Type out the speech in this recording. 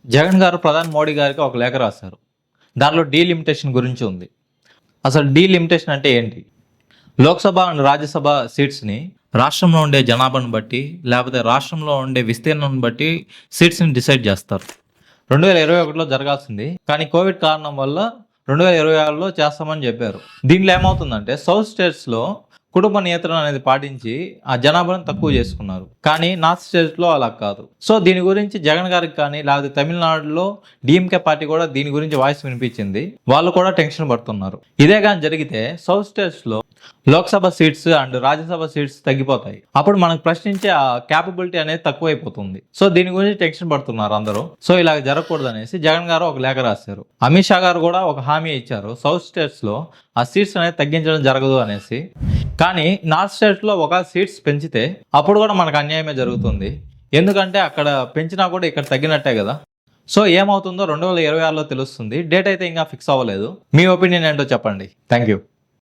జగన్ గారు ప్రధాని మోడీ గారికి ఒక లేఖ రాశారు. దానిలో డీలిమిటేషన్ గురించి ఉంది. అసలు డీలిమిటేషన్ అంటే ఏంటి? లోక్సభ అండ్ రాజ్యసభ సీట్స్ని రాష్ట్రంలో ఉండే జనాభాను బట్టి, లేకపోతే రాష్ట్రంలో ఉండే విస్తీర్ణం బట్టి సీట్స్ని డిసైడ్ చేస్తారు. 2021లో జరగాల్సింది, కానీ కోవిడ్ కారణం వల్ల 2026లో చేస్తామని చెప్పారు. దీనిలో ఏమవుతుందంటే సౌత్ స్టేట్స్లో కుటుంబ నియంత్రణ అనేది పాటించి ఆ జనాభాను తక్కువ చేసుకున్నారు. కానీ నార్త్ స్టేట్స్లో అలా కాదు. సో దీని గురించి జగన్ గారికి కానీ, లేకపోతే తమిళనాడులో డిఎంకే పార్టీ కూడా దీని గురించి వాయిస్ వినిపించింది. వాళ్ళు కూడా టెన్షన్ పడుతున్నారు. ఇదే కానీ జరిగితే సౌత్ స్టేట్స్లో Lok Sabha seats and Rajya Sabha seats తగ్గిపోతాయి. అప్పుడు మనకు ప్రశ్నించే ఆ క్యాపబిలిటీ అనేది తక్కువైపోతుంది. సో దీని గురించి టెన్షన్ పడుతున్నారు అందరూ. సో ఇలా జరగకూడదు అనేసి జగన్ గారు ఒక లేఖ రాశారు. అమిత్ షా గారు కూడా ఒక హామీ ఇచ్చారు, సౌత్ స్టేట్స్ లో ఆ సీట్స్ అనేది తగ్గించడం జరగదు అనేసి. కానీ నార్త్ స్టేట్స్ లో ఒక సీట్స్ పెంచితే అప్పుడు కూడా మనకు అన్యాయమే జరుగుతుంది. ఎందుకంటే అక్కడ పెంచినా కూడా ఇక్కడ తగ్గినట్టే కదా. సో ఏమవుతుందో 2026లో తెలుస్తుంది. డేట్ అయితే ఇంకా ఫిక్స్ అవ్వలేదు. మీ ఒపీనియన్ ఏంటో చెప్పండి. Thank you.